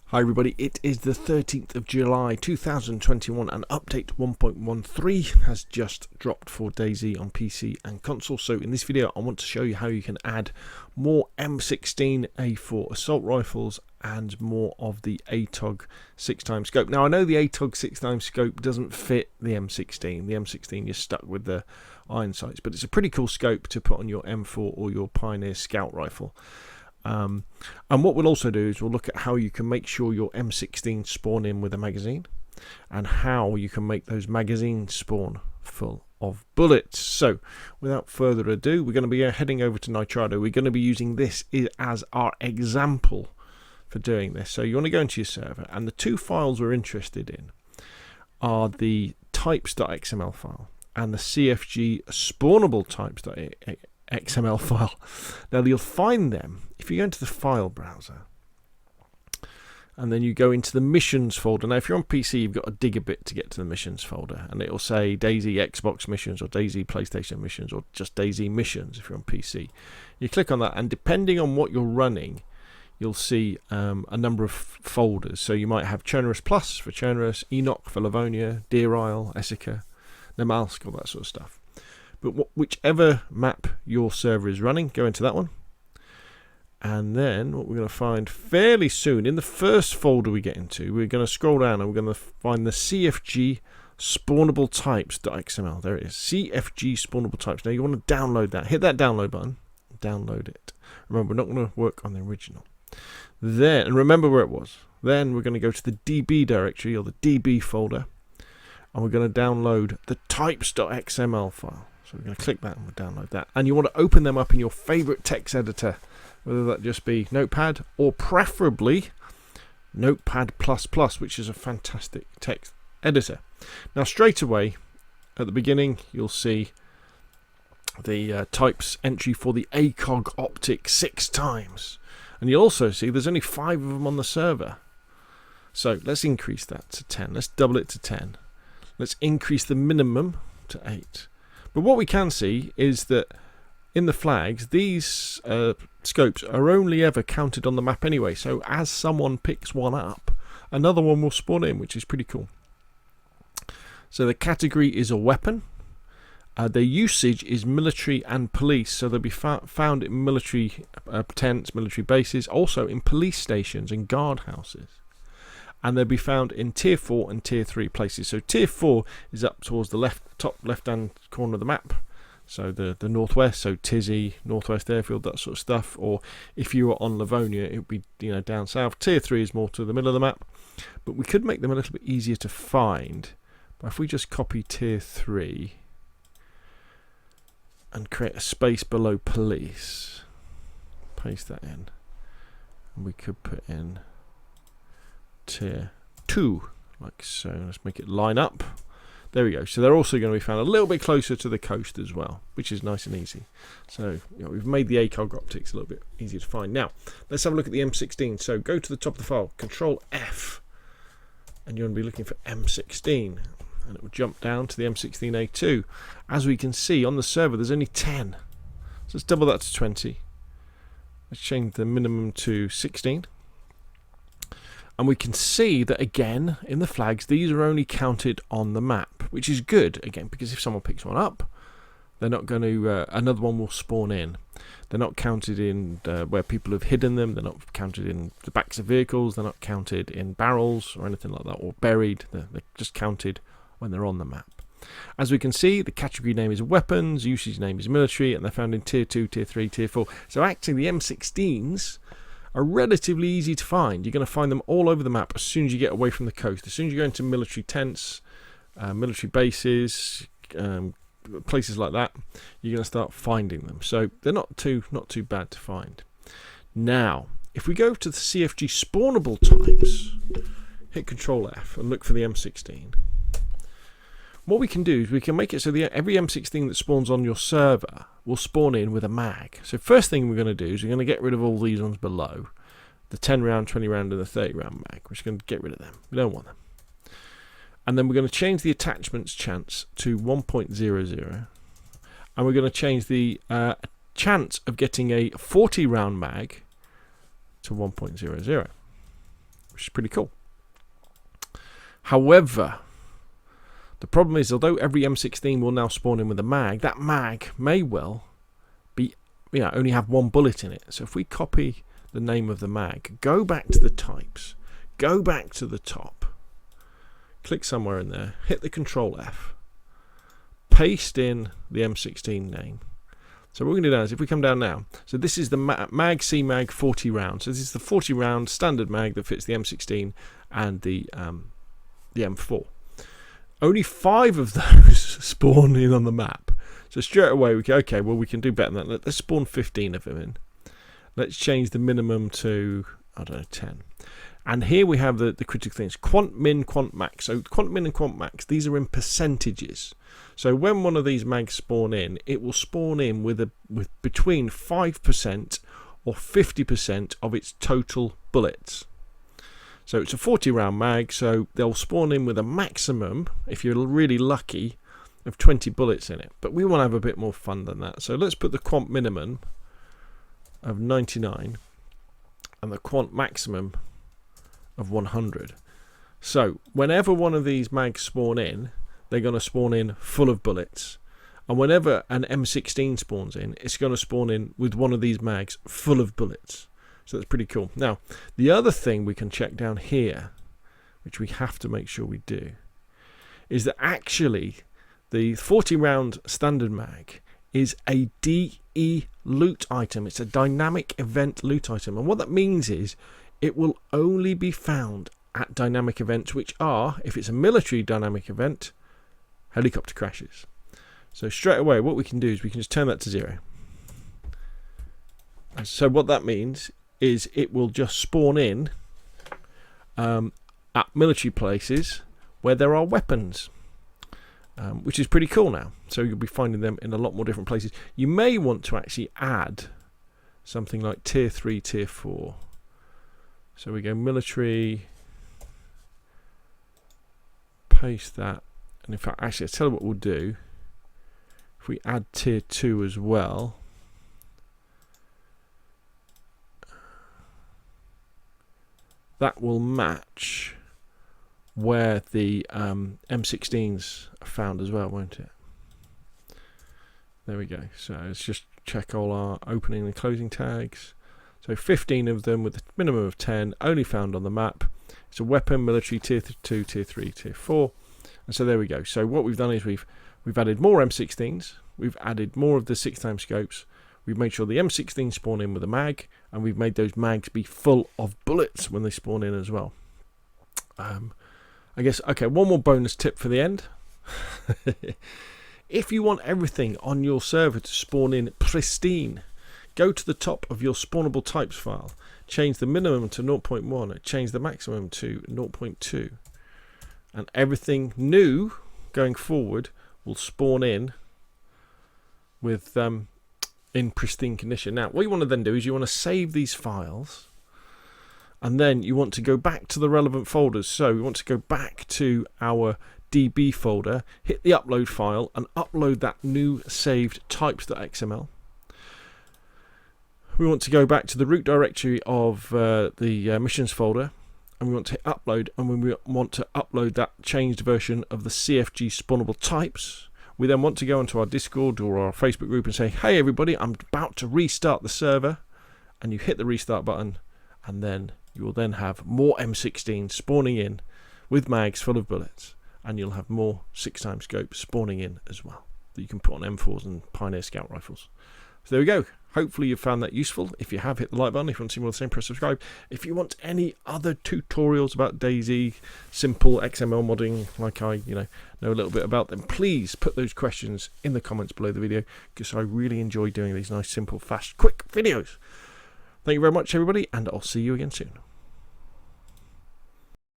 Hi everybody, it is the 13th of July 2021 and update 1.13 has just dropped for DayZ on PC and console. So in this video I want to show you how you can add more M16 A4 assault rifles and more of the ATOG 6x scope. Now I know the ATOG 6x scope doesn't fit the M16. The M16 you're stuck with the iron sights, but it's a pretty cool scope to put on your M4 or your Pioneer Scout rifle. And what we'll also do is we'll look at how you can make sure your M16 spawn in with a magazine and how you can make those magazines spawn full of bullets. So without further ado, we're going to be heading over to Nitrado. We're going to be using this as our example for doing this. So you want to go into your server, and the two files we're interested in are the types.xml file and the CFG spawnable types.xml file. Now you'll find them if you go into the file browser and then you go into the missions folder. Now if you're on PC you've got to dig a bit to get to the missions folder, and it'll say DayZ Xbox missions or DayZ PlayStation missions or just DayZ missions if you're on PC. You click on that, and depending on what you're running you'll see a number of folders. So you might have Chernarus Plus for Chernarus, Enoch for Livonia, Deer Isle, Essica, Namalsk, all that sort of stuff. But whichever map your server is running, go into that one. And then what we're going to find fairly soon, in the first folder we get into, we're going to scroll down and we're going to find the CFG spawnable types.xml. There it is, CFG spawnable types. Now you want to download that. Hit that download button. Download it. Remember, we're not going to work on the original. Then, and remember where it was. Then we're going to go to the DB directory or the DB folder, and we're going to download the types.xml file. So we're going to click that and we'll download that. And you want to open them up in your favorite text editor, whether that just be Notepad or preferably Notepad++, which is a fantastic text editor. Now straight away at the beginning you'll see the types entry for the ATOG optic 6x, and you'll also see there's only 5 of them on the server. So let's increase that to 10. Let's double it to 10. Let's increase the minimum to 8. But what we can see is that in the flags, these scopes are only ever counted on the map anyway. So as someone picks one up, another one will spawn in, which is pretty cool. So the category is a weapon. Their usage is military and police. So they'll be found in military tents, military bases, also in police stations and guardhouses. And they'll be found in tier 4 and tier 3 places. So tier 4 is up towards the top left hand corner of the map, so the northwest, so Tizzy, Northwest Airfield, that sort of stuff. Or if you were on Livonia it would be down south. Tier 3 is more to the middle of the map, but we could make them a little bit easier to find. But if we just copy tier 3 and create a space below police, paste that in, and we could put in tier 2 like so. Let's make it line up. There we go. So they're also going to be found a little bit closer to the coast as well, which is nice and easy. So we've made the ATOG optics a little bit easier to find. Now let's have a look at the M16. So go to the top of the file, Control F, and you're going to be looking for M16, and it will jump down to the M16A2. As we can see on the server there's only 10, so let's double that to 20. Let's change the minimum to 16. And we can see that again in the flags these are only counted on the map, which is good again, because if someone picks one up they're not going to another one will spawn in. They're not counted in where people have hidden them. They're not counted in the backs of vehicles. They're not counted in barrels or anything like that, or buried. They're just counted when they're on the map. As we can see, the category name is weapons, usage name is military, and they're found in tier 2, tier 3, tier 4. So actually the M16s are relatively easy to find. You're going to find them all over the map as soon as you get away from the coast. As soon as you go into military tents, military bases, places like that, you're going to start finding them. So they're not too bad to find. Now, if we go to the CFG spawnable types, hit Control F and look for the M16. What we can do is we can make it so that every M16 that spawns on your server will spawn in with a mag. So first thing we're going to do is we're going to get rid of all these ones below, the 10 round, 20 round and the 30 round mag. We're just going to get rid of them. We don't want them. And then we're going to change the attachments chance to 1.00, and we're going to change the chance of getting a 40 round mag to 1.00. which is pretty cool. However, the problem is, although every M16 will now spawn in with a mag, that mag may well be, only have one bullet in it. So if we copy the name of the mag, go back to the types, go back to the top, click somewhere in there, hit the Control F, paste in the M16 name. So what we're going to do now is, if we come down now, so this is the mag CMag 40 round. So this is the 40 round standard mag that fits the M16 and the M4. Only 5 of those spawn in on the map. So straight away we go, okay, well we can do better than that. Let's spawn 15 of them in. Let's change the minimum to, I don't know, 10. And here we have the critical things: quant min, quant max. So quant min and quant max, these are in percentages. So when one of these mags spawn in, it will spawn in with between 5% or 50% of its total bullets. So it's a 40 round mag, so they'll spawn in with a maximum, if you're really lucky, of 20 bullets in it. But we want to have a bit more fun than that. So let's put the quant minimum of 99 and the quant maximum of 100. So whenever one of these mags spawn in, they're going to spawn in full of bullets. And whenever an M16 spawns in, it's going to spawn in with one of these mags full of bullets. So that's pretty cool. Now, the other thing we can check down here, which we have to make sure we do, is that actually the 40 round standard mag is a DE loot item. It's a dynamic event loot item. And what that means is it will only be found at dynamic events, which are, if it's a military dynamic event, helicopter crashes. So straight away what we can do is we can just turn that to 0. And so what that means is it will just spawn in at military places where there are weapons, which is pretty cool now. So you'll be finding them in a lot more different places. You may want to actually add something like tier 3, tier 4. So we go military, paste that, and in fact, actually, I'll tell you what we'll do. If we add tier 2 as well, that will match where the M16's are found as well, won't it? There we go. So let's just check all our opening and closing tags. So 15 of them with a minimum of 10, only found on the map. It's a weapon, military, tier 2, tier 3, tier 4. And so there we go. So what we've done is we've added more M16s. We've added more of the 6x scopes. We've made sure the M16 spawn in with a mag, and we've made those mags be full of bullets when they spawn in as well. I guess, okay, one more bonus tip for the end. If you want everything on your server to spawn in pristine, go to the top of your spawnable types file, change the minimum to 0.1, change the maximum to 0.2, and everything new going forward will spawn in with in pristine condition. Now, what you want to then do is you want to save these files, and then you want to go back to the relevant folders. So we want to go back to our DB folder, hit the upload file, and upload that new saved types.xml. We want to go back to the root directory of the missions folder, and we want to hit upload, and we want to upload that changed version of the CFG spawnable types. We then want to go onto our Discord or our Facebook group and say, hey everybody, I'm about to restart the server, and you hit the restart button, and then you will then have more M16 spawning in with mags full of bullets, and you'll have more 6x scopes spawning in as well that you can put on M4s and Pioneer Scout rifles. So there we go. Hopefully you found that useful. If you have, hit the like button. If you want to see more of the same, press subscribe. If you want any other tutorials about DayZ, simple XML modding, like I know a little bit about them, please put those questions in the comments below the video, because I really enjoy doing these nice, simple, fast, quick videos. Thank you very much, everybody, and I'll see you again soon.